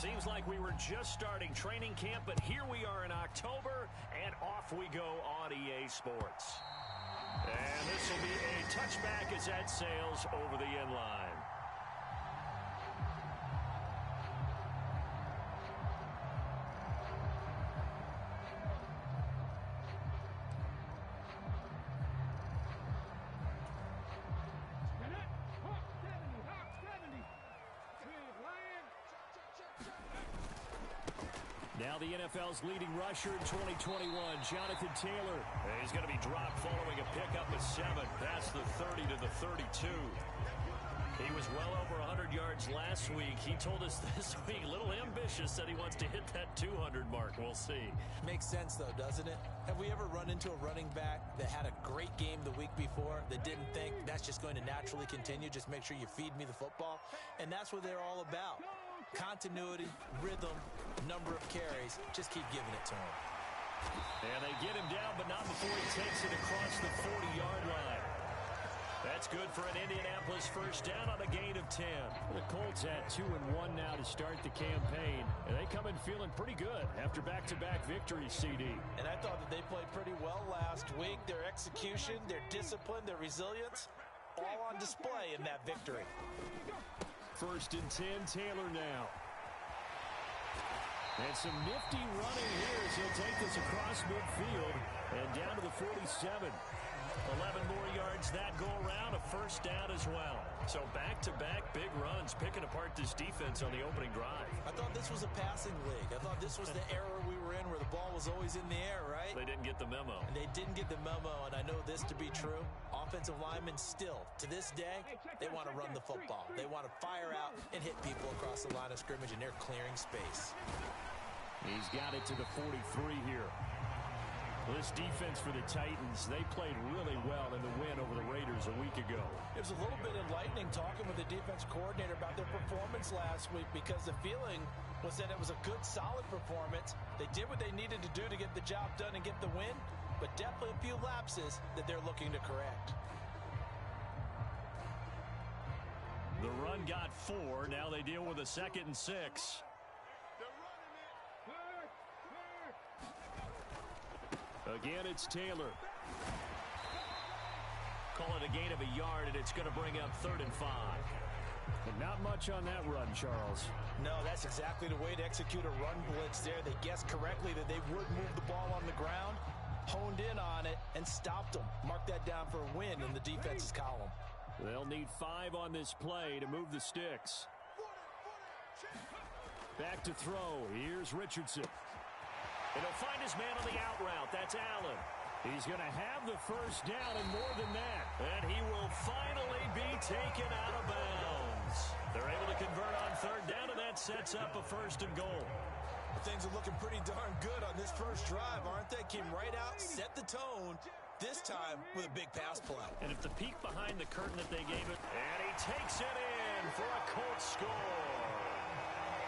Seems like we were just starting training camp, but here we are in October, and off we go on EA Sports. And this will be a touchback as that sails over the end line. Now the NFL's leading rusher in 2021, Jonathan Taylor. He's going to be dropped following a pickup of 7 past the 30 to the 32. He was well over 100 yards last week. He told us this week, a little ambitious, said he wants to hit that 200 mark. We'll see. Makes sense, though, doesn't it? Have we ever run into a running back that had a great game the week before that didn't think that's just going to naturally continue? Just make sure you feed me the football. And that's what they're all about. Continuity, rhythm, number of carries. Just keep giving it to him. And they get him down, but not before he takes it across the 40-yard line. That's good for an Indianapolis first down on a gain of 10. The Colts at 2-1 now to start the campaign. And they come in feeling pretty good after back-to-back victories, CD. And I thought that they played pretty well last week. Their execution, their discipline, their resilience, all on display in that victory. 1st and 10, Taylor now. And some nifty running here as he'll take this across midfield and down to the 47. 11 more yards that go around, a first down as well. So back-to-back big runs, picking apart this defense on the opening drive. I thought this was a passing league. I thought this was the era we were in where the ball was always in the air, right? They didn't get the memo. And they didn't get the memo, and I know this to be true. Offensive linemen still, to this day, they want to run the football. They want to fire out and hit people across the line of scrimmage, and they're clearing space. He's got it to the 43 here. This defense for the Titans, they played really well in the win over the Raiders a week ago. It was a little bit enlightening talking with the defense coordinator about their performance last week because the feeling was that it was a good, solid performance. They did what they needed to do to get the job done and get the win, but definitely a few lapses that they're looking to correct. The run got 4. Now they deal with a 2nd and 6. Again, it's Taylor. Call it a gain of a yard, and it's going to bring up 3rd and 5. And not much on that run, Charles. No, that's exactly the way to execute a run blitz there. They guessed correctly that they would move the ball on the ground, honed in on it, and stopped them. Mark that down for a win in the defense's column. They'll need 5 on this play to move the sticks. Back to throw. Here's Richardson. And he'll find his man on the out route. That's Allen. He's going to have the first down and more than that. And he will finally be taken out of bounds. They're able to convert on 3rd down, and that sets up a 1st and goal. Things are looking pretty darn good on this first drive, aren't they? Came right out, set the tone, this time with a big pass play. And if the peek behind the curtain that they gave it, and he takes it in for a Colts score.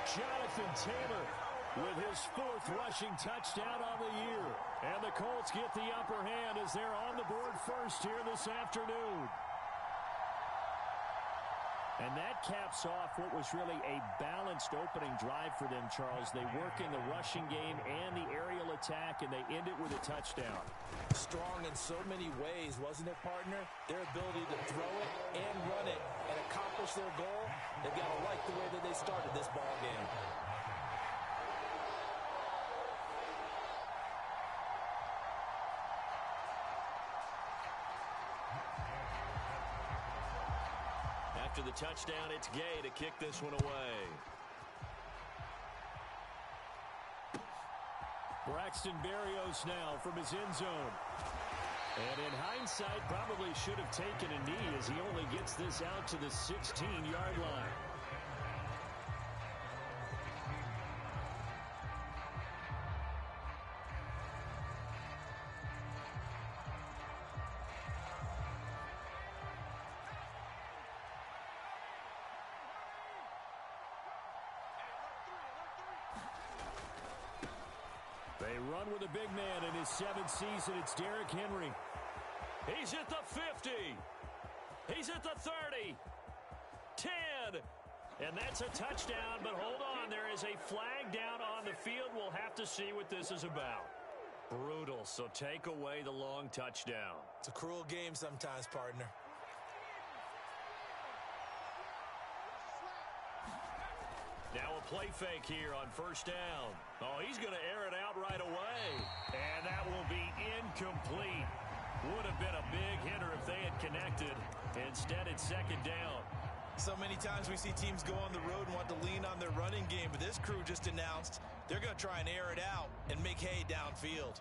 Jonathan Taylor with his 4th rushing touchdown on the year. And the Colts get the upper hand as they're on the board first here this afternoon. And that caps off what was really a balanced opening drive for them, Charles. They work in the rushing game and the aerial attack, and they end it with a touchdown. Strong in so many ways, wasn't it, partner? Their ability to throw it and run it and accomplish their goal, they've got to like the way that they started this ball game. After the touchdown, it's Gay to kick this one away. Braxton Berrios now from his end zone. And in hindsight, probably should have taken a knee as he only gets this out to the 16-yard line. They run with a big man in his 7th season. It's Derrick Henry. He's at the 50. He's at the 30. 10. And that's a touchdown, but hold on. There is a flag down on the field. We'll have to see what this is about. Brutal, so take away the long touchdown. It's a cruel game sometimes, partner. Now a play fake here on first down. Oh, he's going to air it out right away. And that will be incomplete. Would have been a big hitter if they had connected. Instead, it's second down. So many times we see teams go on the road and want to lean on their running game, but this crew just announced they're going to try and air it out and make hay downfield.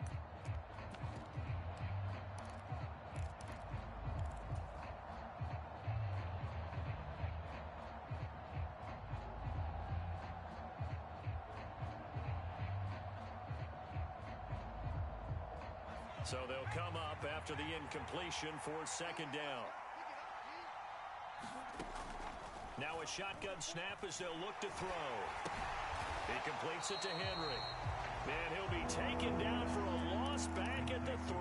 So they'll come up after the incompletion for second down. Now a shotgun snap as they'll look to throw. He completes it to Henry. And he'll be taken down for a loss back at the 3.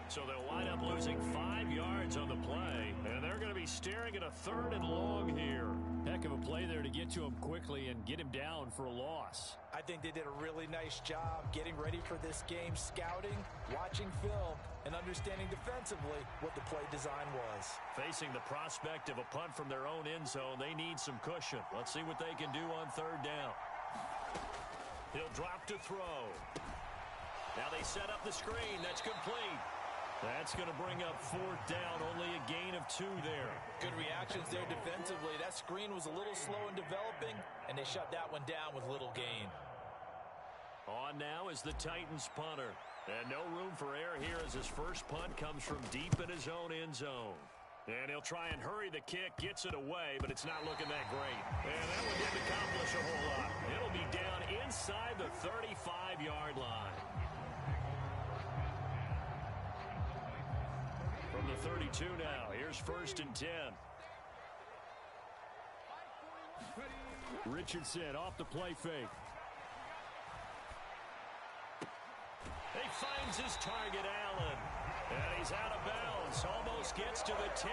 So they'll wind up losing 5 yards on the play. And they're going to be staring at a 3rd and long here. Heck of a play there to get to him quickly and get him down for a loss. I think they did a really nice job getting ready for this game, scouting, watching film, and understanding defensively what the play design was. Facing the prospect of a punt from their own end zone, they need some cushion. Let's see what they can do on 3rd down. He'll drop to throw. Now they set up the screen. That's complete. That's going to bring up 4th down. Only a gain of 2 there. Good reactions there defensively. That screen was a little slow in developing, and they shut that one down with little gain. On now is the Titans punter. And no room for error here as his first punt comes from deep in his own end zone. And he'll try and hurry the kick, gets it away, but it's not looking that great. And that one didn't accomplish a whole lot. It'll be down inside the 35-yard line. From the 32 now, here's 1st and 10. Richardson off the play fake. He finds his target, Allen. And he's out of bounds. Almost gets to the 10.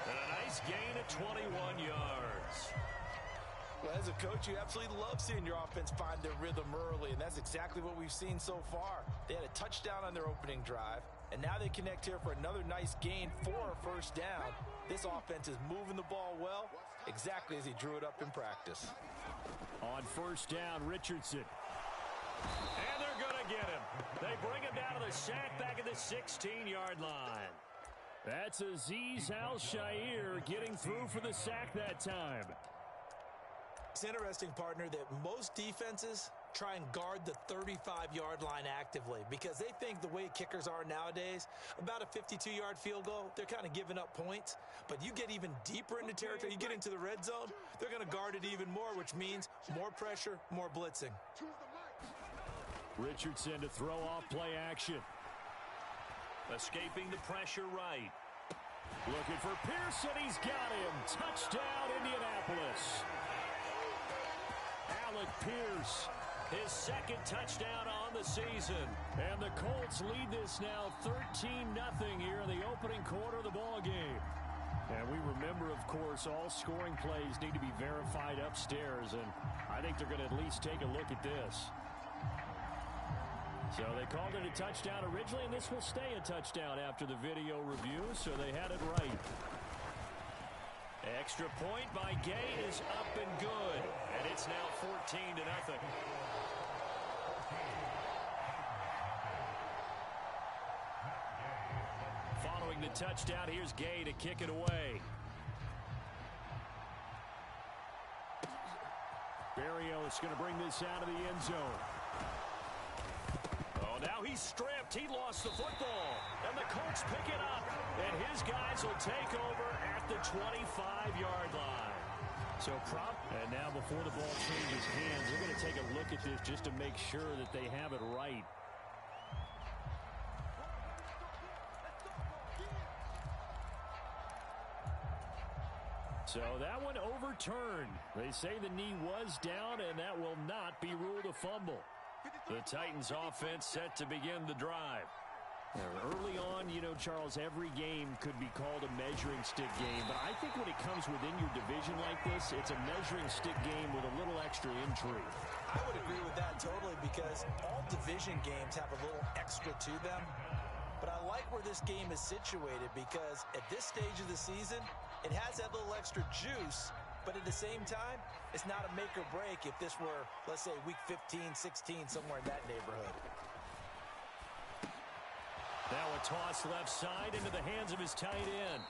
And a nice gain of 21 yards. Well, as a coach, you absolutely love seeing your offense find their rhythm early, and that's exactly what we've seen so far. They had a touchdown on their opening drive, and now they connect here for another nice gain for a 1st down. This offense is moving the ball well, exactly as he drew it up in practice. On 1st down, Richardson. And they're going to get him. They bring him down to the sack back at the 16-yard line. That's Azeez Al-Shaair getting through for the sack that time. It's interesting, partner, that most defenses try and guard the 35-yard line actively because they think the way kickers are nowadays, about a 52-yard field goal, they're kind of giving up points. But you get even deeper into territory, you get into the red zone, they're going to guard it even more, which means more pressure, more blitzing. Richardson to throw off play action. Escaping the pressure right. Looking for Pearson. He's got him. Touchdown, Indianapolis. Alec Pierce, his 2nd touchdown on the season. And the Colts lead this now 13-0 here in the opening quarter of the ball game. And we remember, of course, all scoring plays need to be verified upstairs. And I think they're going to at least take a look at this. So they called it a touchdown originally, and this will stay a touchdown after the video review, so they had it right. Extra point by Gay is up and good, and it's now 14-0. Following the touchdown, here's Gay to kick it away. Berrios going to bring this out of the end zone. Oh, now he's stripped. He lost the football. And the Colts pick it up. And his guys will take over at the 25-yard line. So and now before the ball changes hands, they're going to take a look at this just to make sure that they have it right. So that one overturned. They say the knee was down, and that will not be ruled a fumble. The Titans offense set to begin the drive. Early on, you know, Charles, every game could be called a measuring stick game. But I think when it comes within your division like this, it's a measuring stick game with a little extra intrigue. I would agree with that totally because all division games have a little extra to them. But I like where this game is situated because at this stage of the season, it has that little extra juice. But at the same time, it's not a make or break if this were, let's say, week 15, 16, somewhere in that neighborhood. Now a toss left side into the hands of his tight end.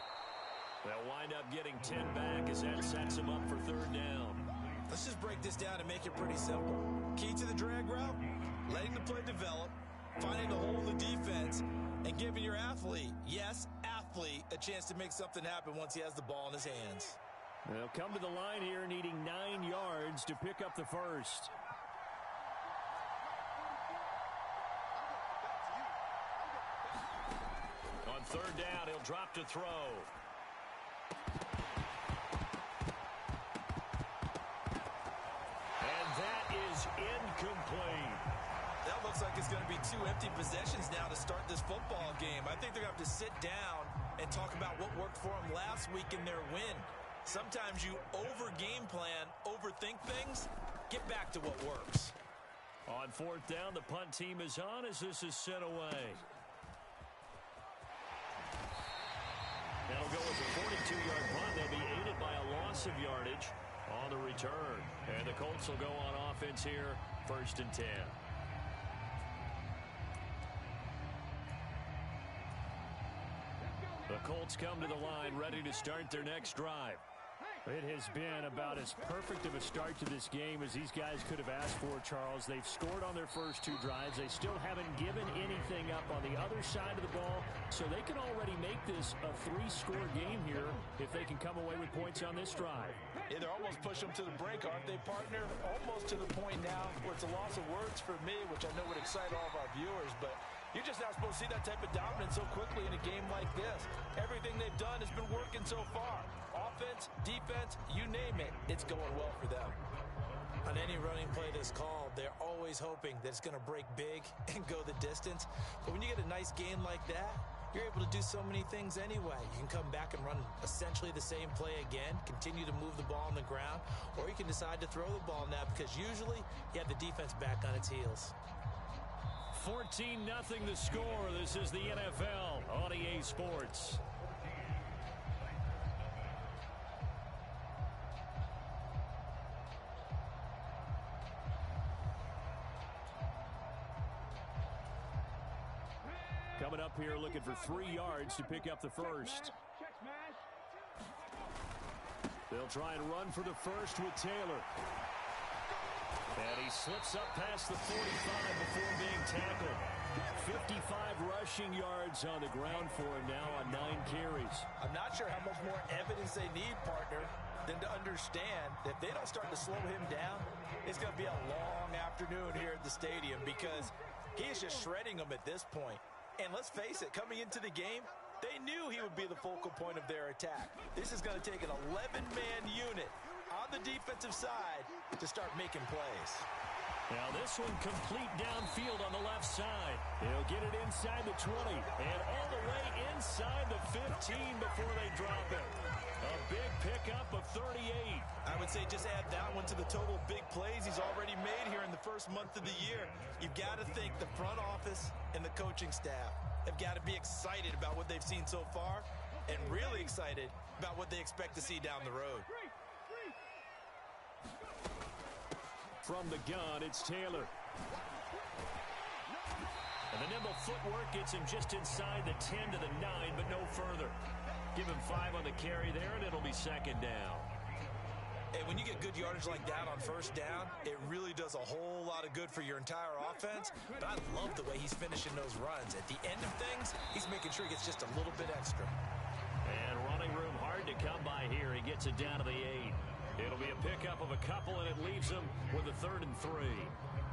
They'll wind up getting 10 back as that sets him up for third down. Let's just break this down and make it pretty simple. Key to the drag route, letting the play develop, finding the hole in the defense, and giving your athlete, yes, athlete, a chance to make something happen once he has the ball in his hands. They'll come to the line here needing 9 yards to pick up the first. On third down, he'll drop to throw. And that is incomplete. That looks like it's going to be 2 empty possessions now to start this football game. I think they're going to have to sit down and talk about what worked for them last week in their win. Sometimes you over-game plan, overthink things, get back to what works. On fourth down, the punt team is on as this is sent away. That'll go with a 42-yard punt. They'll be aided by a loss of yardage on the return. And the Colts will go on offense here, 1st and 10. The Colts come to the line ready to start their next drive. It has been about as perfect of a start to this game as these guys could have asked for, Charles. They've scored on their first 2 drives. They still haven't given anything up on the other side of the ball, so they can already make this a 3-score game here if they can come away with points on this drive. Yeah, they're almost pushing them to the break, aren't they, partner? Almost to the point now where it's a loss of words for me, which I know would excite all of our viewers, but you're just not supposed to see that type of dominance so quickly in a game like this. Everything they've done has been working so far. Offense, defense, you name it, it's going well for them. On any running play that's called, they're always hoping that it's going to break big and go the distance. But when you get a nice gain like that, you're able to do so many things anyway. You can come back and run essentially the same play again, continue to move the ball on the ground, or you can decide to throw the ball now because usually you have the defense back on its heels. 14-0 the score. This is the NFL on EA Sports. Coming up here looking for 3 yards to pick up the first. They'll try and run for the first with Taylor. And he slips up past the 45 before being tackled. 55 rushing yards on the ground for him now on 9 carries. I'm not sure how much more evidence they need, partner, than to understand that if they don't start to slow him down, it's going to be a long afternoon here at the stadium because he is just shredding them at this point. And let's face it, coming into the game, they knew he would be the focal point of their attack. This is going to take an 11-man unit on the defensive side to start making plays. Now this one complete downfield on the left side. He'll get it inside the 20 and all the way inside the 15 before they drop it. A big pickup of 38. I would say just add that one to the total big plays he's already made here in the first month of the year. You've got to think the front office and the coaching staff have got to be excited about what they've seen so far and really excited about what they expect to see down the road. From the gun, it's Taylor. And the nimble footwork gets him just inside the 10 to the 9, but no further. Give him 5 on the carry there, and it'll be second down. Hey, when you get good yardage like that on first down, it really does a whole lot of good for your entire offense. But I love the way he's finishing those runs. At the end of things, he's making sure he gets just a little bit extra. And running room hard to come by here. He gets it down to the 8. It'll be a pickup of a couple, and it leaves him with a 3rd and 3.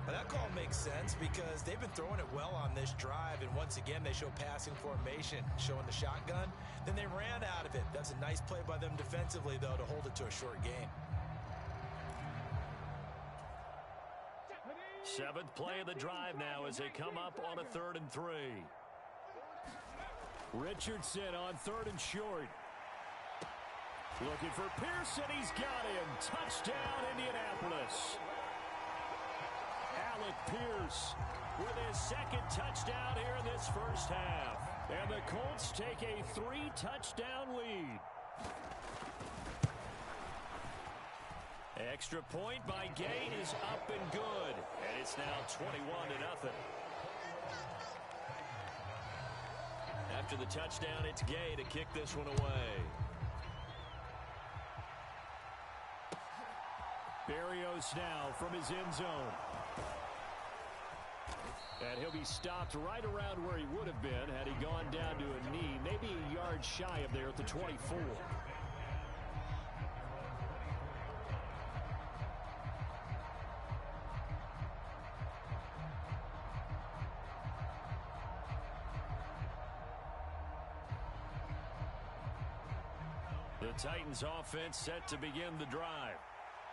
Now that call makes sense because they've been throwing it well on this drive, and once again they show passing formation, showing the shotgun. Then they ran out of it. That's a nice play by them defensively, though, to hold it to a short gain. 7th play of the drive now as they come up on a 3rd and 3. Richardson on 3rd and short. Looking for Pearson. He's got him. Touchdown, Indianapolis. Alec Pierce with his 2nd touchdown here in this first half. And the Colts take a 3-touchdown lead. Extra point by Gay is up and good. And it's now 21-0. After the touchdown, it's Gay to kick this one away. Berrios now from his end zone. And he'll be stopped right around where he would have been had he gone down to a knee, maybe a yard shy of there at the 24. The Titans offense set to begin the drive.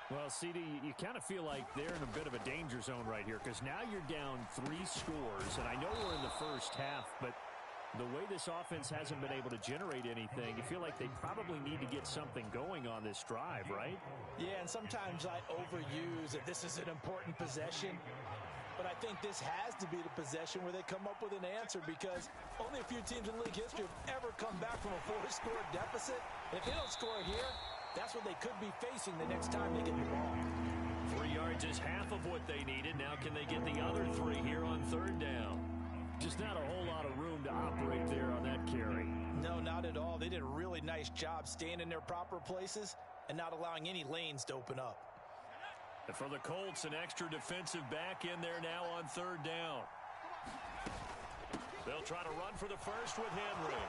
Well, CD, you kind of feel like they're in a bit of a danger zone right here because now you're down 3 scores, and I know we're in the first half, but the way this offense hasn't been able to generate anything, you feel like they probably need to get something going on this drive, right? Yeah, and sometimes I overuse that this is an important possession, but I think this has to be the possession where they come up with an answer because only a few teams in league history have ever come back from a 4-score deficit. If they don't score here, that's what they could be facing the next time they get the ball. 3 yards is half of what they needed. Now can they get the other 3 here on 3rd down? Just not a whole lot of room to operate there on that carry. No, not at all. They did a really nice job staying in their proper places and not allowing any lanes to open up. And for the Colts, an extra defensive back in there now on 3rd down. They'll try to run for the first with Henry.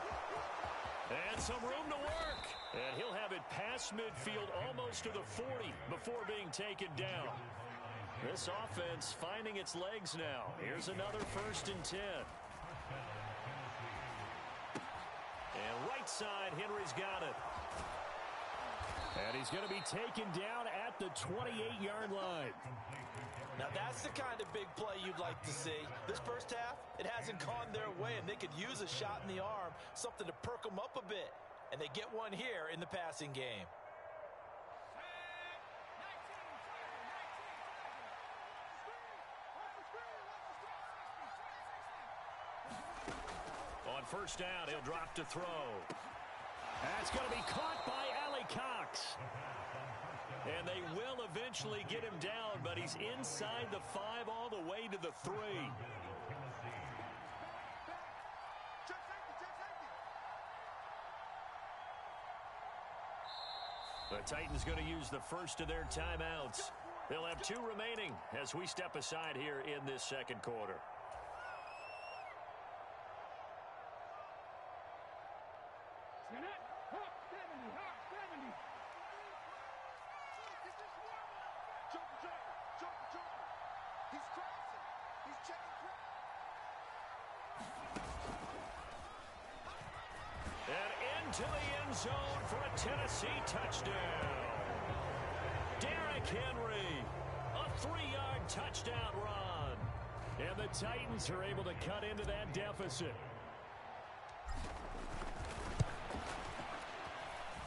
And some room to work. And he'll have it past midfield almost to the 40 before being taken down. This offense finding its legs now. Here's another 1st and 10. And right side, Henry's got it. And he's going to be taken down at the 28-yard line. Now that's the kind of big play you'd like to see. This first half, it hasn't gone their way, and they could use a shot in the arm, something to perk them up a bit. And they get one here in the passing game. On 1st down, he'll drop to throw. That's going to be caught by Allie Cox. And they will eventually get him down, but he's inside the 5 all the way to the 3. The Titans going to use the first of their timeouts. They'll have 2 remaining as we step aside here in this 2nd quarter. And into the end zone for a Tennessee touchdown. Derrick Henry, a 3-yard touchdown run. And the Titans are able to cut into that deficit.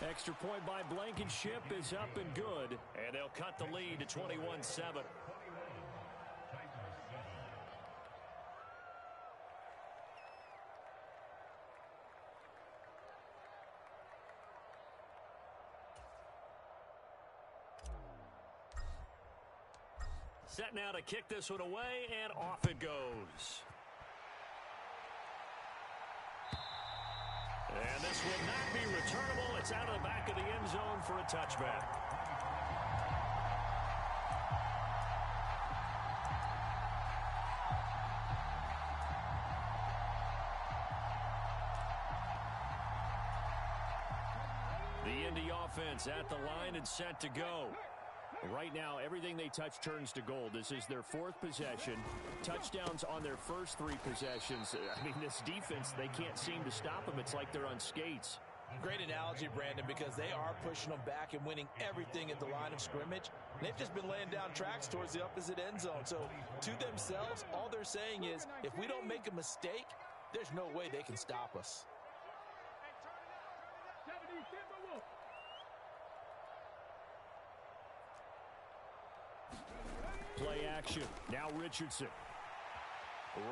Extra point by Blankenship is up and good. And they'll cut the lead to 21-7. Set now to kick this one away, and off it goes. And this will not be returnable. It's out of the back of the end zone for a touchback. The Indy offense at the line and set to go. Right now, everything they touch turns to gold. This is their 4th possession. Touchdowns on their first 3 possessions. I mean, this defense, they can't seem to stop them. It's like they're on skates. Great analogy, Brandon, because they are pushing them back and winning everything at the line of scrimmage. They've just been laying down tracks towards the opposite end zone. So, to themselves, all they're saying is, if we don't make a mistake, there's no way they can stop us. Play action. Now Richardson.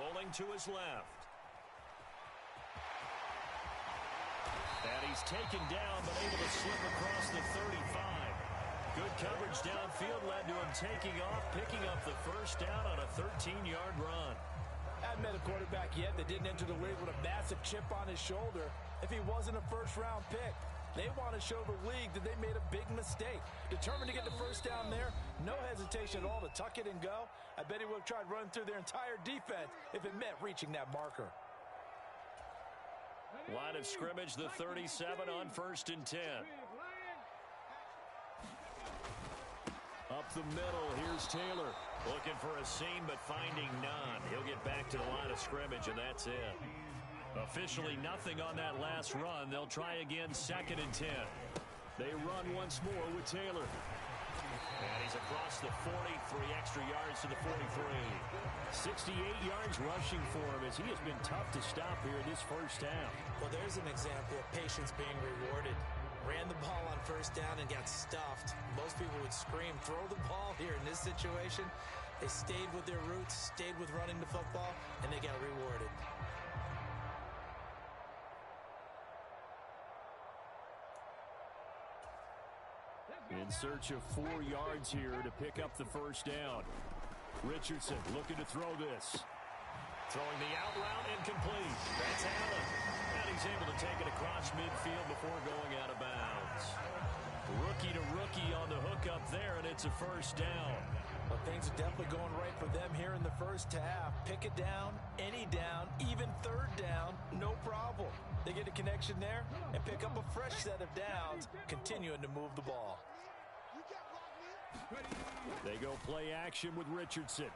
Rolling to his left. And he's taken down, but able to slip across the 35. Good coverage downfield led to him taking off, picking up the first down on a 13-yard run. I haven't met a quarterback yet that didn't enter the league with a massive chip on his shoulder if he wasn't a first-round pick. They want to show the league that they made a big mistake. Determined to get the first down there, no hesitation at all to tuck it and go. I bet he would have tried running through their entire defense if it meant reaching that marker. Line of scrimmage, the 37 on 1st and 10. Up the middle, here's Taylor. Looking for a seam, but finding none. He'll get back to the line of scrimmage, and that's it. Officially nothing on that last run. They'll try again, 2nd and 10. They run once more with Taylor. And he's across the 40, 3 extra yards to the 43. 68 yards rushing for him as he has been tough to stop here in this first half. Well, there's an example of patience being rewarded. Ran the ball on first down and got stuffed. Most people would scream, throw the ball here in this situation. They stayed with their roots, stayed with running the football, and they got rewarded. In search of 4 yards here to pick up the first down. Richardson looking to throw this. Throwing the out route incomplete. That's Allen. And he's able to take it across midfield before going out of bounds. Rookie to rookie on the hook up there, and it's a first down. Well, things are definitely going right for them here in the first half. Pick it down, any down, even 3rd down, no problem. They get a connection there and pick up a fresh set of downs, continuing to move the ball. They go play action with Richardson.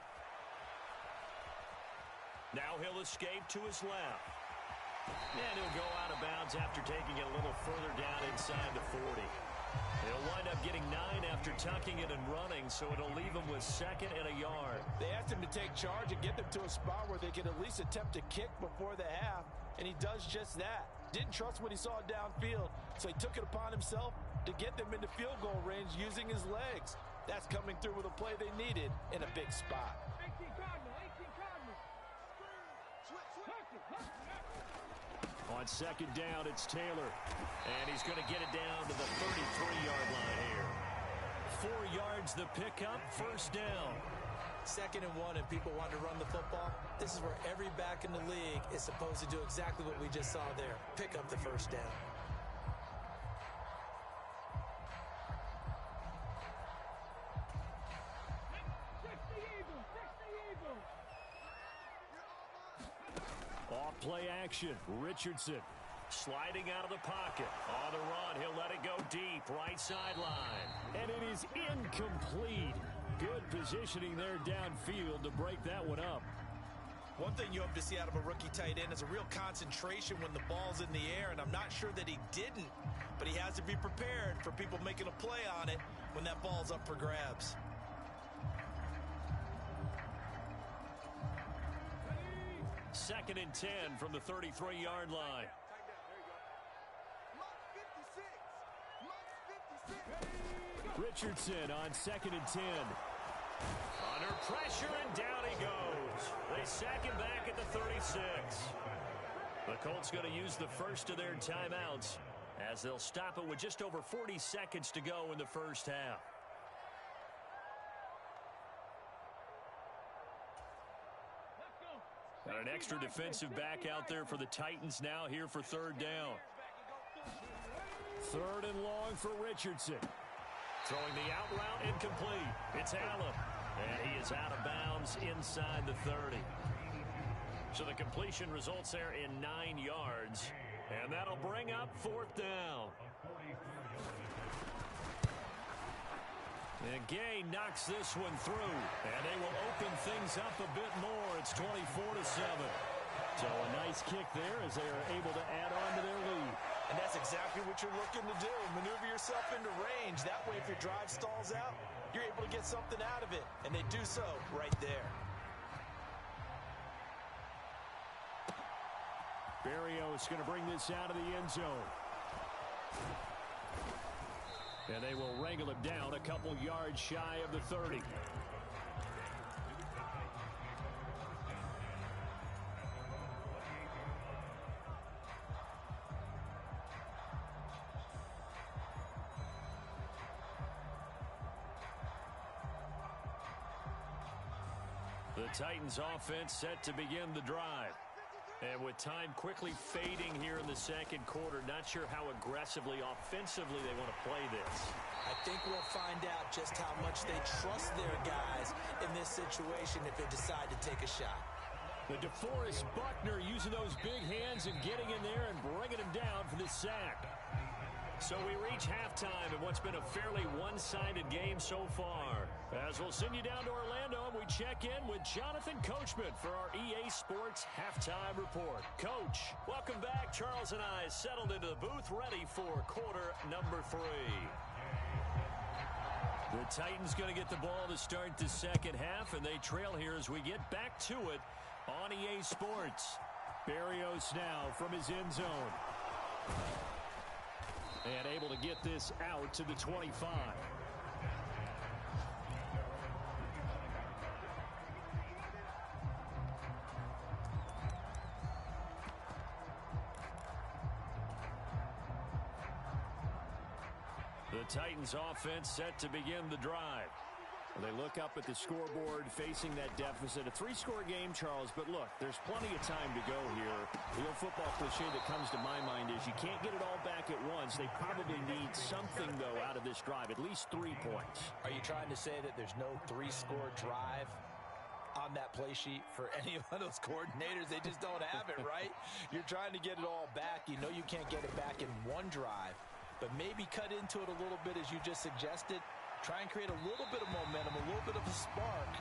Now he'll escape to his left. And he'll go out of bounds after taking it a little further down inside the 40. He'll wind up getting 9 after tucking it and running, so it'll leave him with 2nd and a yard. They asked him to take charge and get them to a spot where they could at least attempt to kick before the half, and he does just that. Didn't trust what he saw downfield, so he took it upon himself to get them into field goal range using his legs. That's coming through with a play they needed in a big spot. On 2nd down, it's Taylor. And he's going to get it down to the 33-yard line here. 4 yards the pickup, first down. 2nd and 1, and people want to run the football. This is where every back in the league is supposed to do exactly what we just saw there. Pick up the first down. Off play action, Richardson. Sliding out of the pocket. On the run, he'll let it go deep, right sideline. And it is incomplete. Good positioning there downfield to break that one up. One thing you hope to see out of a rookie tight end is a real concentration when the ball's in the air, and I'm not sure that he didn't, but he has to be prepared for people making a play on it when that ball's up for grabs. Second and 10 from the 33-yard line. Richardson on 2nd and 10. Under pressure, and down he goes. They sack him back at the 36. The Colts going to use the first of their timeouts as they'll stop it with just over 40 seconds to go in the first half. Got an extra defensive back out there for the Titans now here for 3rd down. 3rd and long for Richardson. Throwing the out route incomplete. It's Allen. And he is out of bounds inside the 30. So the completion results there in 9 yards. And that'll bring up 4th down. And Gay knocks this one through. And they will open things up a bit more. It's 24-7. So a nice kick there as they are able to add on to their lead. And that's exactly what you're looking to do. Maneuver yourself into range. That way, if your drive stalls out, you're able to get something out of it. And they do so right there. Barrios going to bring this out of the end zone. And they will wrangle him down a couple yards shy of the 30. The Titans offense set to begin the drive. And with time quickly fading here in the second quarter, not sure how aggressively, offensively they want to play this. I think we'll find out just how much they trust their guys in this situation if they decide to take a shot. The DeForest Buckner using those big hands and getting in there and bringing him down for the sack. So we reach halftime in what's been a fairly one-sided game so far. As we'll send you down to Orlando, and we check in with Jonathan Coachman for our EA Sports Halftime Report. Coach, welcome back. Charles and I settled into the booth ready for quarter number 3. The Titans going to get the ball to start the second half, and they trail here as we get back to it on EA Sports. Berrios now from his end zone. And able to get this out to the 25. The Titans offense set to begin the drive. They look up at the scoreboard facing that deficit. A 3-score game, Charles, but look, there's plenty of time to go here. The old football cliche that comes to my mind is you can't get it all back at once. They probably need something, though, out of this drive, at least 3 points. Are you trying to say that there's no 3-score drive on that play sheet for any of those coordinators? They just don't have it, right? You're trying to get it all back. You know you can't get it back in one drive, but maybe cut into it a little bit as you just suggested. Try and create a little bit of momentum, a little bit of a spark,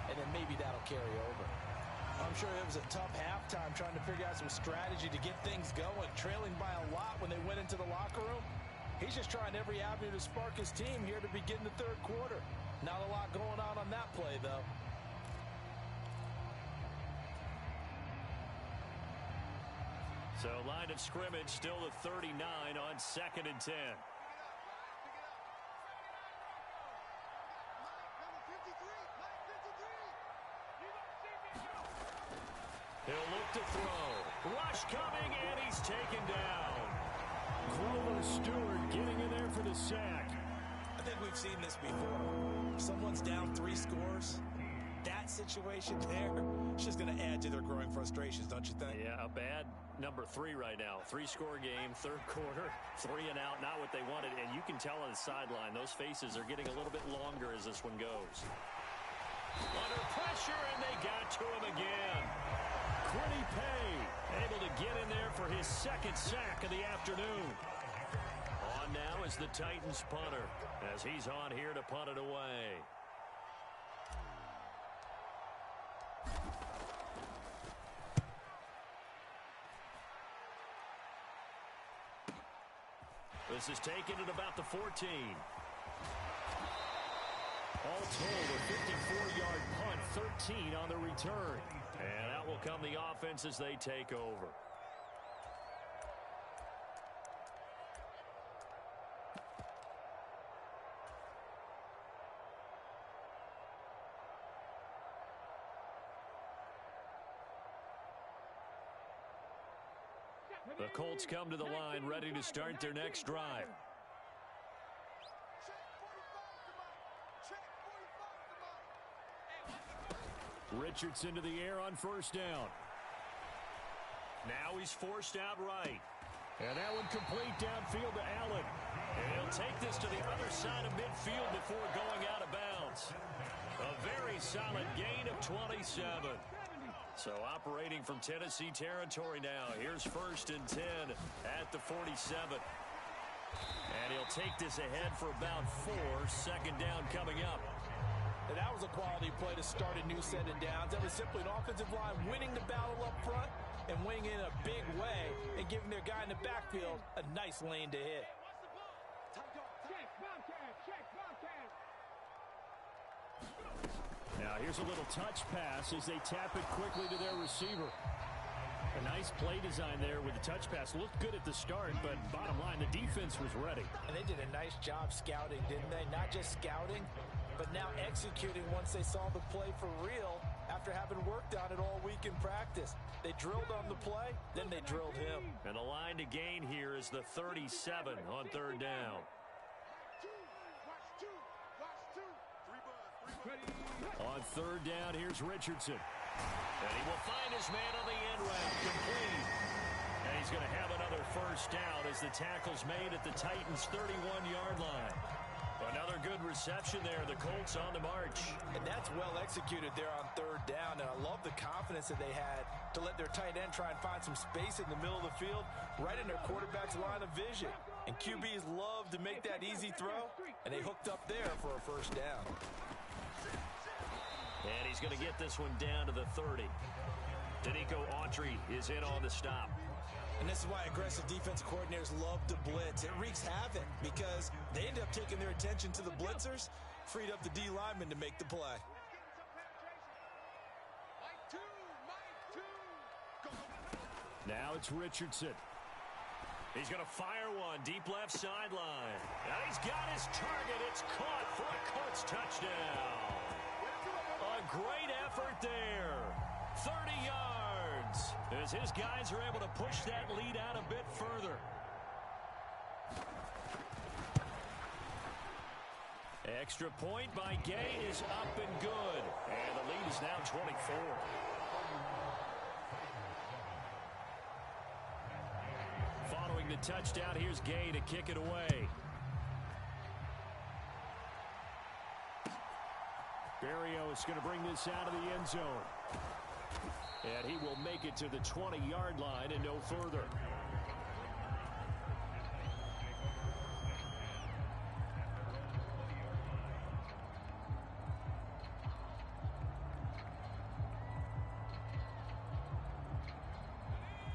and then maybe that'll carry over. I'm sure it was a tough halftime trying to figure out some strategy to get things going, trailing by a lot when they went into the locker room. He's just trying every avenue to spark his team here to begin the third quarter. Not a lot going on that play, though. So line of scrimmage still the 39 on 2nd and 10. He'll look to throw. Rush coming, and he's taken down. Grover Stewart getting in there for the sack. I think we've seen this before. If someone's down 3 scores, that situation there is just going to add to their growing frustrations, don't you think? Yeah, a bad number 3 right now. 3-score game, third quarter, 3 and out, not what they wanted. And you can tell on the sideline, those faces are getting a little bit longer as this one goes. Under pressure, and they got to him again. Quiddy Pay able to get in there for his 2nd sack of the afternoon. On now is the Titans punter as he's on here to punt it away. This is taken at about the 14. All told, a 54-yard punt, 13 on the return. And out will come the offense as they take over. The Colts come to the line, ready to start their next drive. Richardson to the air on first down. Now he's forced out right. And that one complete downfield to Allen. And he'll take this to the other side of midfield before going out of bounds. A very solid gain of 27. So operating from Tennessee territory now. Here's 1st and 10 at the 47. And he'll take this ahead for about 4. 2nd down coming up. And that was a quality play to start a new set of downs. That was simply an offensive line winning the battle up front and winning in a big way and giving their guy in the backfield a nice lane to hit. Now here's a little touch pass as they tap it quickly to their receiver. A nice play design there with the touch pass. Looked good at the start, but bottom line, the defense was ready. And they did a nice job scouting, didn't they? Not just scouting, but now executing once they saw the play for real after having worked on it all week in practice. They drilled on the play, then they drilled him. And the line to gain here is the 37 on third down. On third down, here's Richardson. And he will find his man on the end route, complete. And he's going to have another first down as the tackle's made at the Titans' 31-yard line. Another good reception there. The Colts on the march. And that's well executed there on third down. And I love the confidence that they had to let their tight end try and find some space in the middle of the field, right in their quarterback's line of vision. And QBs love to make that easy throw, and they hooked up there for a first down. And he's going to get this one down to the 30. Danico Autry is in on the stop. And this is why aggressive defensive coordinators love to blitz. It wreaks havoc because they end up taking their attention to the blitzers, freed up the D lineman to make the play. Now it's Richardson. He's going to fire one deep left sideline. And he's got his target. It's caught for a Colts touchdown. A great effort there. 30 yards. As his guys are able to push that lead out a bit further. Extra point by Gay is up and good. And the lead is now 24. Following the touchdown, here's Gay to kick it away. Barrios is going to bring this out of the end zone. And he will make it to the 20-yard line and no further.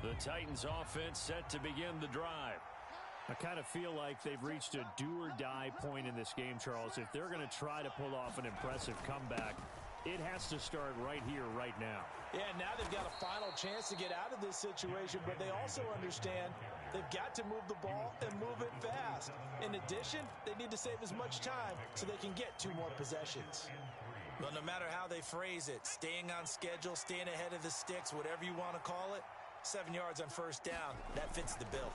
The Titans offense set to begin the drive. I kind of feel like they've reached a do-or-die point in this game, Charles. If they're going to try to pull off an impressive comeback, it has to start right here, right now. Yeah, now they've got a final chance to get out of this situation, but they also understand they've got to move the ball and move it fast. In addition, they need to save as much time so they can get 2 more possessions. Well, no matter how they phrase it, staying on schedule, staying ahead of the sticks, whatever you want to call it, 7 yards on first down, that fits the bill.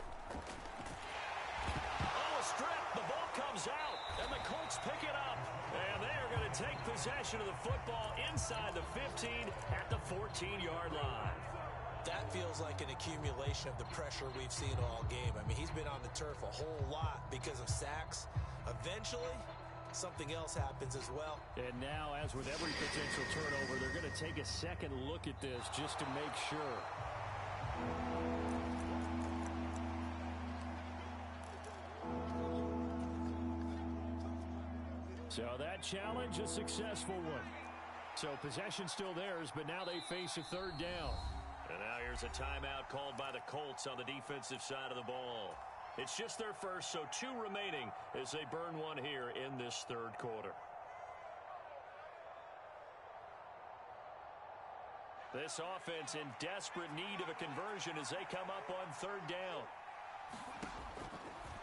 Oh, a strip. The ball comes out, and the Colts pick it up. And they are going to take possession of the football inside the 15 at the 14-yard line. That feels like an accumulation of the pressure we've seen all game. I mean, he's been on the turf a whole lot because of sacks. Eventually, something else happens as well. And now, as with every potential turnover, they're going to take a second look at this just to make sure. So that challenge, a successful one. So possession still theirs, but now they face a third down. And now here's a timeout called by the Colts on the defensive side of the ball. It's just their first, so 2 remaining as they burn one here in this third quarter. This offense in desperate need of a conversion as they come up on third down.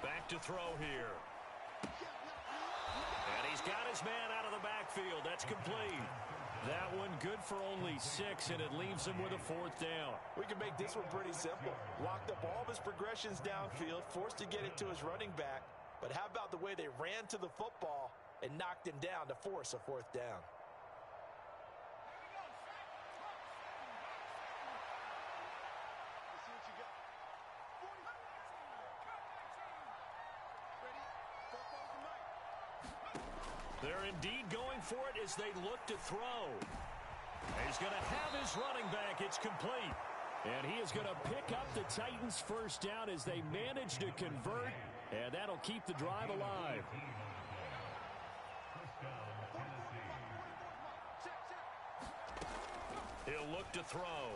Back to throw here. And he's got his man out of the backfield. That's complete. That one good for only 6, and it leaves him with a 4th down. We can make this one pretty simple. Locked up all of his progressions downfield, forced to get it to his running back. But how about the way they ran to the football and knocked him down to force a 4th down? They're indeed going for it as they look to throw. He's going to have his running back. It's complete. And he is going to pick up the Titans' first down as they manage to convert. And that'll keep the drive alive. He'll look to throw.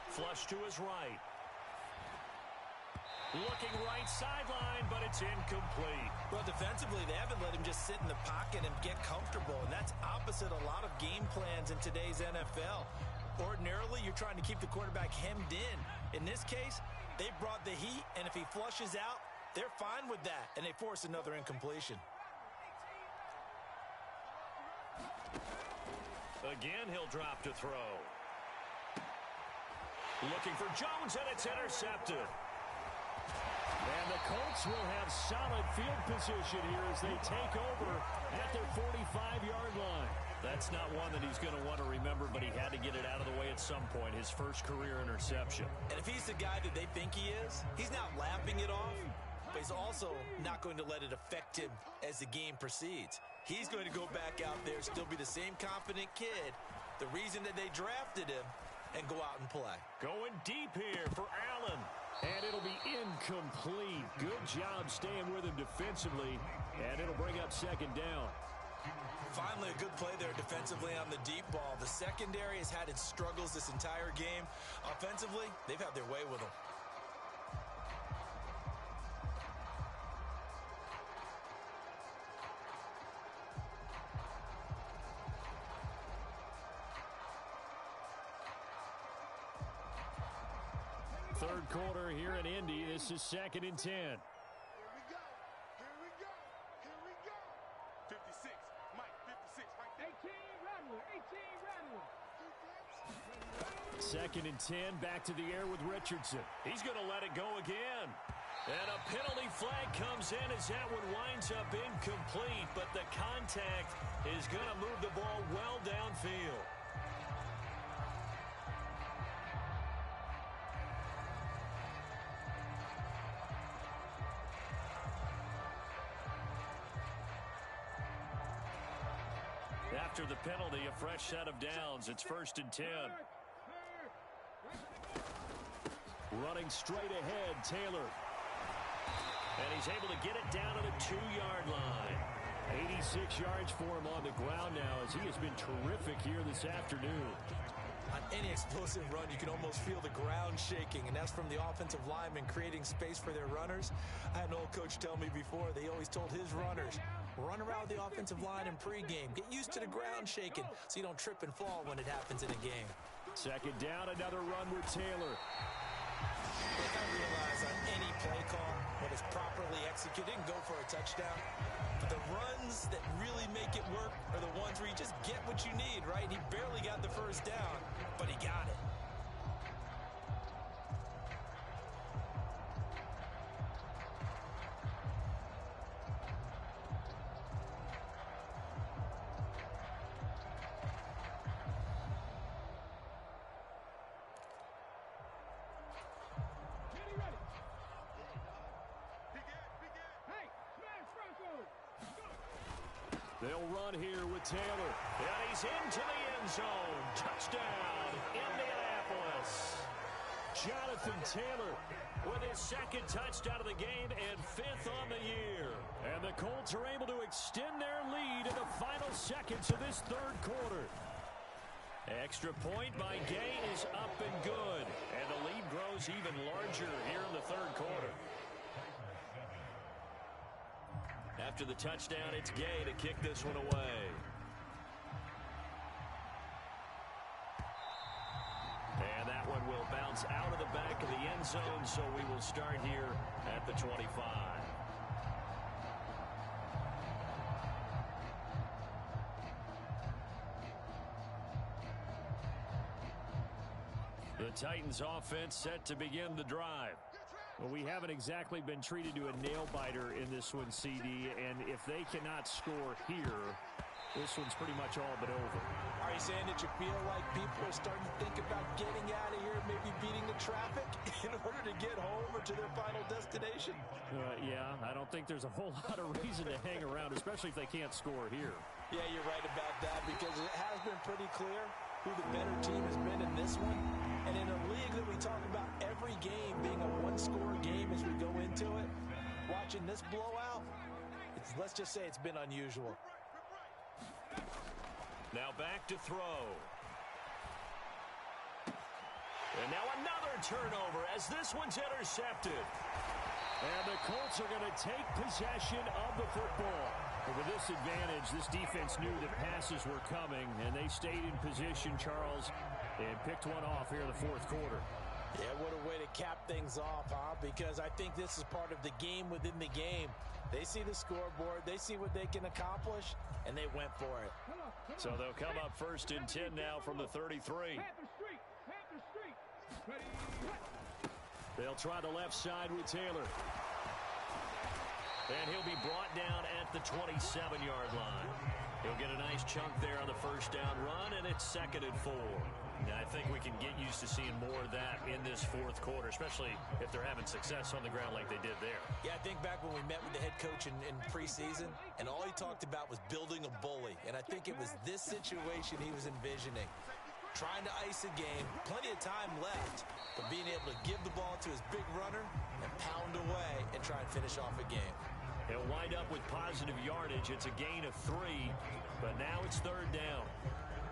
Flush to his right. Looking right sideline, but it's incomplete. Well, defensively, they haven't let him just sit in the pocket and get comfortable, and that's opposite a lot of game plans in today's NFL. Ordinarily, you're trying to keep the quarterback hemmed in. In this case, they brought the heat, and if he flushes out, they're fine with that, and they force another incompletion. Again, he'll drop to throw. Looking for Jones, and it's intercepted. And the Colts will have solid field position here as they take over at their 45-yard line. That's not one that he's going to want to remember, but he had to get it out of the way at some point, his first career interception. And if he's the guy that they think he is, he's not laughing it off, but he's also not going to let it affect him as the game proceeds. He's going to go back out there, still be the same confident kid, the reason that they drafted him, and go out and play. Going deep here for Allen. And it'll be incomplete. Good job staying with him defensively, and it'll bring up second down. Finally, a good play there defensively on the deep ball. The secondary has had its struggles this entire game. Offensively, they've had their way with them. Third quarter here in Indy. This is 2nd and 10. Here we go. Here we go. Here we go. 56. Mike, 56 right there. 18 Rattler. 18 Rattler. 2nd and 10. Back to the air with Richardson. He's going to let it go again. And a penalty flag comes in as that one winds up incomplete, but the contact is going to move the ball well downfield. After the penalty, a fresh set of downs. It's 1st and 10. Running straight ahead, Taylor. And he's able to get it down to the 2-yard line. 86 yards for him on the ground now as he has been terrific here this afternoon. On any explosive run, you can almost feel the ground shaking, and that's from the offensive linemen creating space for their runners. I had an old coach tell me before, they always told his runners, run around the offensive line in pregame. Get used to the ground shaking so you don't trip and fall when it happens in a game. 2nd down, another run with Taylor. Look, I realize on any play call, when it's properly executed, and go for a touchdown. But the runs that really make it work are the ones where you just get what you need, right? He barely got the first down, but he got it. They'll run here with Taylor. And he's into the end zone. Touchdown, Indianapolis. Jonathan Taylor With his 2nd touchdown of the game and 5th on the year. And the Colts are able to extend their lead in the final seconds of this 3rd quarter. Extra point by Gay is up and good. And the lead grows even larger here in the 3rd quarter. After the touchdown, it's Gay to kick this one away. And that one will bounce out of the back of the end zone, so we will start here at the 25. The Titans offense set to begin the drive. Well, we haven't exactly been treated to a nail-biter in this one, CD, and if they cannot score here, this one's pretty much all but over. Are you saying that you feel like people are starting to think about getting out of here, maybe beating the traffic in order to get home or to their final destination? Yeah, I don't think there's a whole lot of reason to hang around, especially if they can't score here. Yeah, you're right about that, because it has been pretty clear who the better team has been in this one. And in a league that we talk about every game being a one-score game as we go into it, watching this blowout, let's just say it's been unusual. Now back to throw. And now another turnover as this one's intercepted. And the Colts are going to take possession of the football. But with this advantage, this defense knew that passes were coming, and they stayed in position, Charles. and picked one off here in the fourth quarter. Yeah, what a way to cap things off, huh? Because I think this is part of the game within the game. They see the scoreboard, they see what they can accomplish, and they went for it. So they'll come up first and 10 now from the 33. They'll try the left side with Taylor. And he'll be brought down at the 27-yard line. He'll get a nice chunk there on the first down run, and it's 2nd and 4. Now, I think we can get used to seeing more of that in this fourth quarter, especially if they're having success on the ground like they did there. Yeah, I think back when we met with the head coach in preseason, and all he talked about was building a bully. And I think it was this situation he was envisioning. Trying to ice a game, plenty of time left, but being able to give the ball to his big runner and pound away and try and finish off a game. He'll wind up with positive yardage. It's a gain of 3, but now it's 3rd down.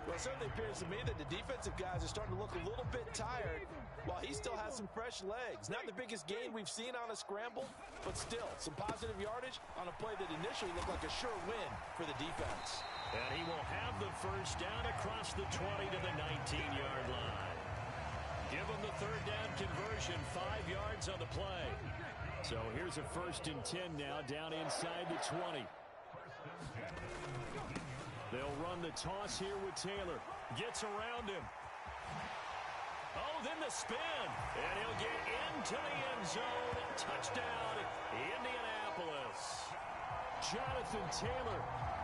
Well, it certainly appears to me that the defensive guys are starting to look a little bit tired while he still has some fresh legs. Not the biggest gain we've seen on a scramble, but still some positive yardage on a play that initially looked like a sure win for the defense. And he will have the first down across the 20 to the 19-yard line. Give him the 3rd down conversion, 5 yards on the play. So here's a 1st and 10 now, down inside the 20. They'll run the toss here with Taylor. Gets around him. Oh, then the spin. And he'll get into the end zone. Touchdown, Indianapolis. Jonathan Taylor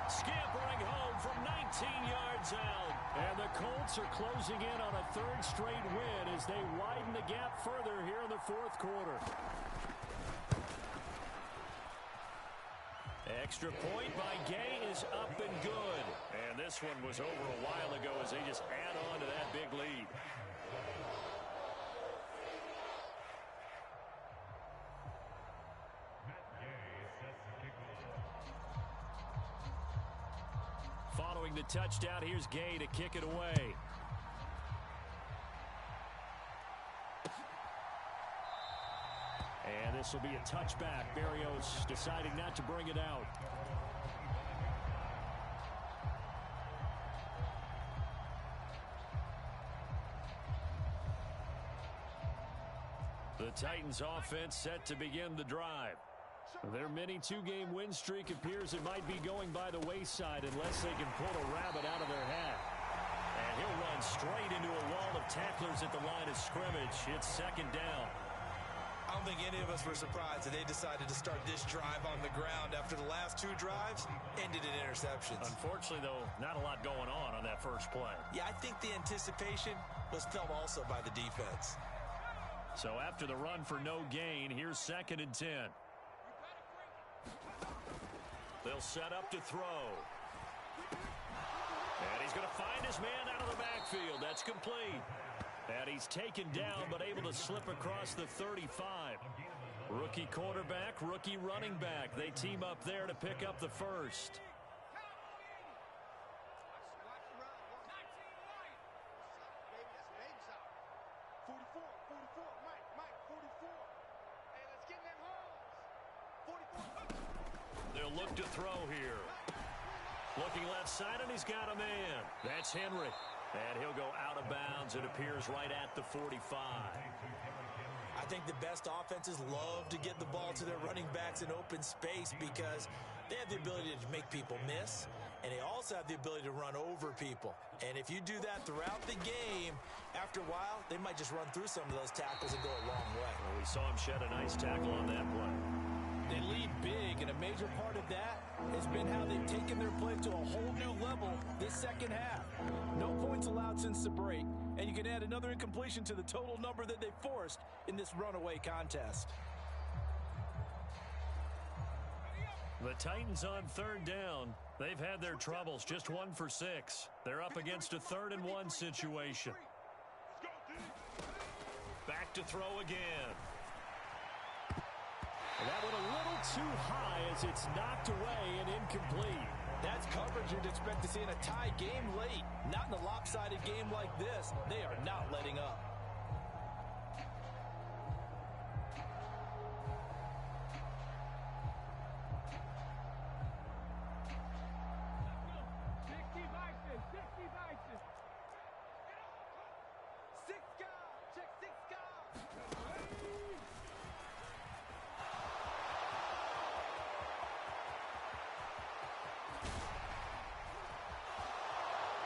scampering home from 19 yards out. And the Colts are closing in on a 3rd straight win as they widen the gap further here in the fourth quarter. Extra point by Gay is up and good. And this one was over a while ago as they just add on to that big lead. Following the touchdown, here's Gay to kick it away. And this will be a touchback. Berrios deciding not to bring it out. The Titans offense set to begin the drive. Their mini 2-game win streak appears it might be going by the wayside unless they can pull a rabbit out of their hat. And he'll run straight into a wall of tacklers at the line of scrimmage. It's 2nd down. I don't think any of us were surprised that they decided to start this drive on the ground after the last 2 drives ended in interceptions. Unfortunately, though, not a lot going on that first play. Yeah, I think the anticipation was felt also by the defense. So after the run for no gain, here's 2nd and 10. They'll set up to throw. And he's going to find his man out of the backfield. That's complete. And he's taken down, but able to slip across the 35. Rookie quarterback, rookie running back. They team up there to pick up the first. They'll look to throw here. Looking left side, and he's got a man. That's Henry. And he'll go out of bounds. It appears right at the 45. I think the best offenses love to get the ball to their running backs in open space because they have the ability to make people miss, and they also have the ability to run over people. And if you do that throughout the game, after a while, they might just run through some of those tackles and go a long way. Well, we saw him shed a nice tackle on that play. They lead big, and a major part of that has been how they've taken their play to a whole new level this second half. No points allowed since the break, and you can add another incompletion to the total number that they forced in this runaway contest. The Titans on 3rd down. They've had their troubles, just 1 for 6. They're up against a 3rd and 1 situation. Back to throw again. That went a little too high as it's knocked away and incomplete. That's coverage you'd expect to see in a tie game late. Not in a lopsided game like this. They are not letting up.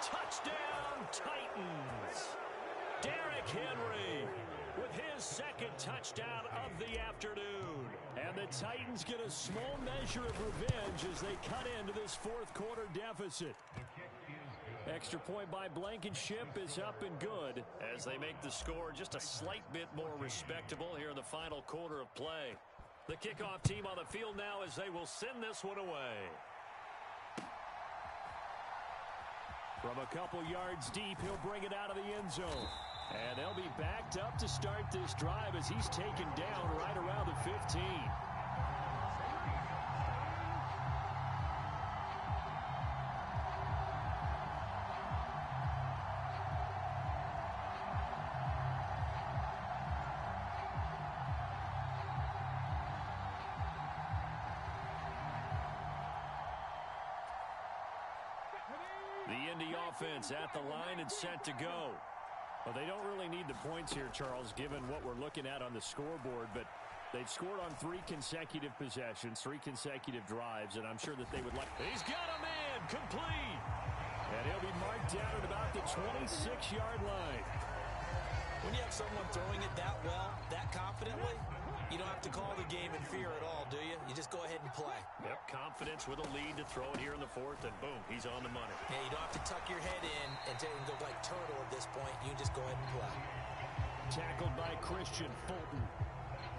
Touchdown, Titans. Derrick Henry with his second touchdown of the afternoon. And the Titans get a small measure of revenge as they cut into this fourth quarter deficit. Extra point by Blankenship is up and good as they make the score just a slight bit more respectable here in the final quarter of play. The kickoff team on the field now as they will send this one away. From a couple yards deep, he'll bring it out of the end zone. And they'll be backed up to start this drive as he's taken down right around the 15. The Indy offense at the line and set to go. Well, they don't really need the points here, Charles, given what we're looking at on the scoreboard, but they've scored on 3 consecutive possessions, 3 consecutive drives, and I'm sure that they would like... He's got a man, complete! And he'll be marked down at about the 26-yard line. When you have someone throwing it that well, that confidently, you don't have to call the game in fear at all, do you? You just go ahead and play. Yep, confidence with a lead to throw it here in the fourth, and boom, he's on the money. Yeah, you don't have to tuck your head in and go like turtle at this point. You just go ahead and play. Tackled by Christian Fulton.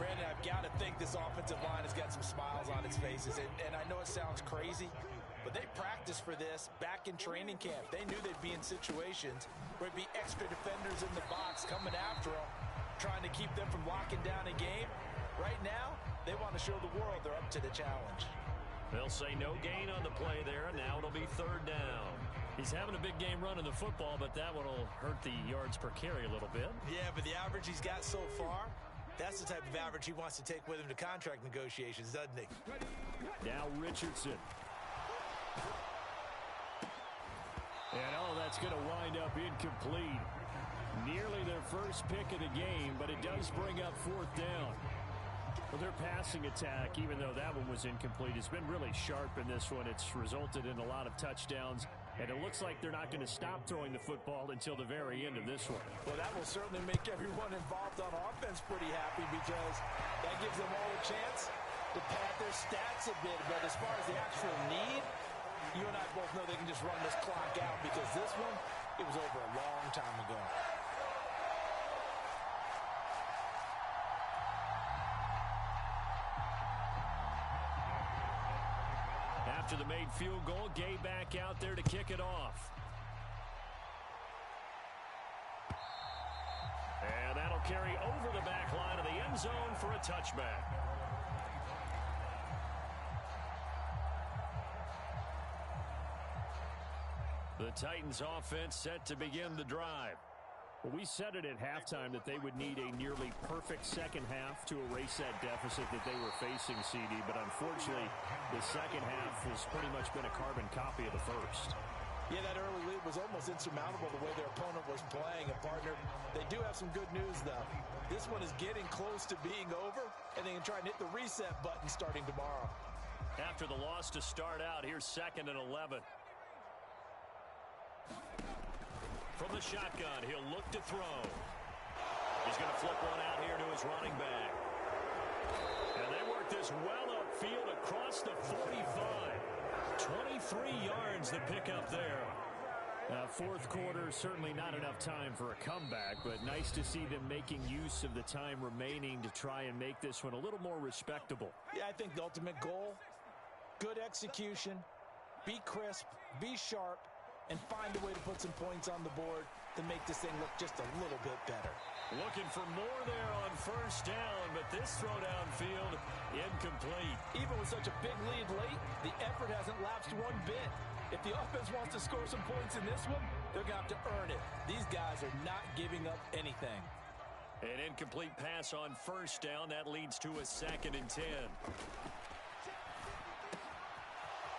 Brandon, I've got to think this offensive line has got some smiles on its faces, and I know it sounds crazy, but they practiced for this back in training camp. They knew they'd be in situations where it'd be extra defenders in the box coming after them, trying to keep them from locking down a game. Right now, they want to show the world they're up to the challenge. They'll say no gain on the play there, and now it'll be third down. He's having a big game running the football, but that one will hurt the yards per carry a little bit. Yeah, but the average he's got so far, that's the type of average he wants to take with him to contract negotiations, doesn't he? Now Richardson. And that's going to wind up incomplete. Nearly their first pick of the game, but it does bring up fourth down. Well, their passing attack, even though that one was incomplete, has been really sharp in this one. It's resulted in a lot of touchdowns, and it looks like they're not going to stop throwing the football until the very end of this one. Well, that will certainly make everyone involved on offense pretty happy because that gives them all a chance to pad their stats a bit. But as far as the actual need, you and I both know they can just run this clock out because this one, it was over a long time ago. After the made field goal, Gay back out there to kick it off. And that'll carry over the back line of the end zone for a touchback. The Titans offense set to begin the drive. Well, we said it at halftime that they would need a nearly perfect second half to erase that deficit that they were facing, CD, but unfortunately, the second half has pretty much been a carbon copy of the first. Yeah, that early lead was almost insurmountable the way their opponent was playing. And, partner, they do have some good news, though. This one is getting close to being over, and they can try and hit the reset button starting tomorrow. After the loss to start out, here's 2nd and 11. From the shotgun, he'll look to throw. He's going to flip one out here to his running back. And they work this well upfield across the 45. 23 yards the pickup there. Fourth quarter, certainly not enough time for a comeback, but nice to see them making use of the time remaining to try and make this one a little more respectable. Yeah, I think the ultimate goal, good execution, be crisp, be sharp, and find a way to put some points on the board to make this thing look just a little bit better. Looking for more there on first down, but this throw downfield incomplete. Even with such a big lead late, the effort hasn't lapsed one bit. If the offense wants to score some points in this one, they're going to have to earn it. These guys are not giving up anything. An incomplete pass on first down. That leads to a 2nd and 10.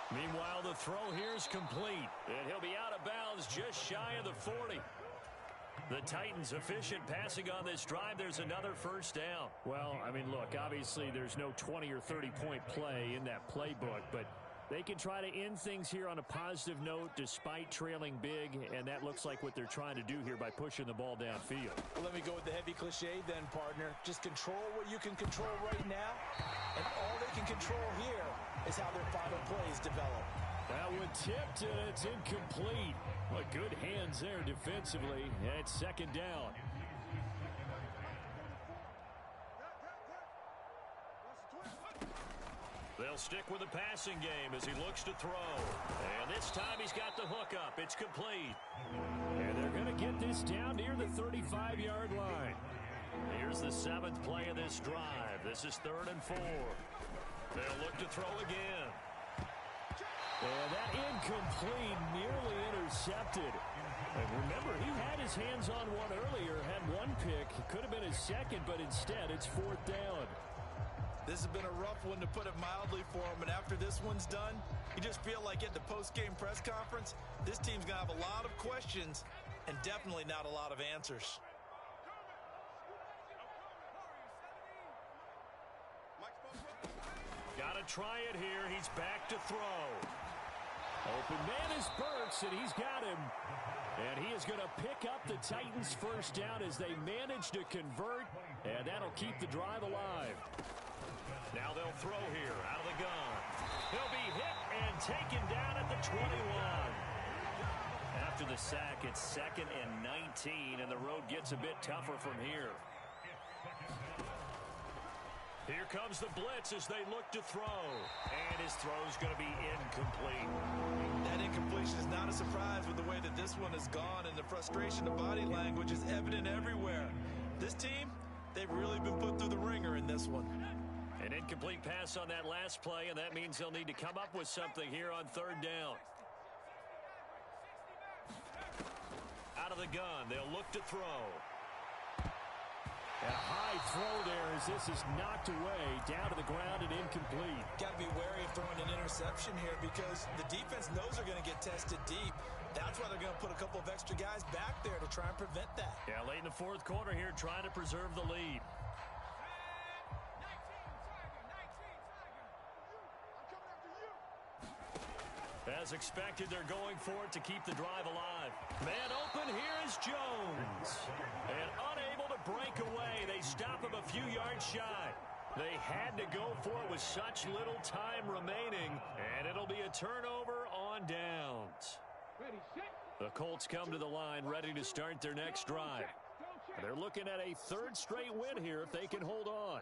Meanwhile, the throw here is complete, and he'll be out of bounds just shy of the 40. The Titans efficient passing on this drive. There's another first down. Well, I mean, look, obviously there's no 20 or 30 point play in that playbook, but They can try to end things here on a positive note despite trailing big, and that looks like what they're trying to do here by pushing the ball downfield. Well, let me go with the heavy cliche then, partner. Just control what you can control right now, and all they can control here is how their final plays develop. That one tipped, and it's incomplete. But good hands there defensively, and it's second down. They'll stick with the passing game as he looks to throw. And this time he's got the hook up. It's complete. And they're going to get this down near the 35-yard line. Here's the 7th play of this drive. This is 3rd and 4. They'll look to throw again. And that incomplete, nearly intercepted. And remember, he had his hands on one earlier, had one pick. It could have been his second, but instead it's 4th down. This has been a rough one, to put it mildly, for him. And after this one's done, you just feel like at the post-game press conference, this team's going to have a lot of questions and definitely not a lot of answers. Got to try it here. He's back to throw. Open man is Burks, and he's got him. And he is going to pick up the Titans' first down as they manage to convert, and that'll keep the drive alive. Now they'll throw here out of the gun. He'll be hit and taken down at the 21. After the sack, it's 2nd and 19, and the road gets a bit tougher from here. Here comes the blitz as they look to throw. And his throw's going to be incomplete. That incompletion is not a surprise with the way that this one has gone, and the frustration of body language is evident everywhere. This team, they've really been put through the ringer in this one. An incomplete pass on that last play, and that means they'll need to come up with something here on 3rd down. Out of the gun, they'll look to throw. And a high throw there as this is knocked away, down to the ground and incomplete. Got to be wary of throwing an interception here because the defense knows they're going to get tested deep. That's why they're going to put a couple of extra guys back there to try and prevent that. Yeah, late in the 4th quarter here, trying to preserve the lead. As expected, they're going for it to keep the drive alive. Man open, here is Jones. And unable to break away, they stop him a few yards shy. They had to go for it with such little time remaining, and it'll be a turnover on downs. The Colts come to the line ready to start their next drive. They're looking at a 3rd straight win here if they can hold on.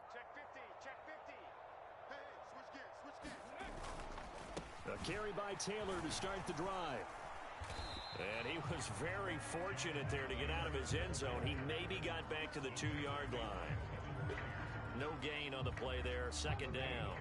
A carry by Taylor to start the drive. And he was very fortunate there to get out of his end zone. He maybe got back to the 2-yard line. No gain on the play there, 2nd down.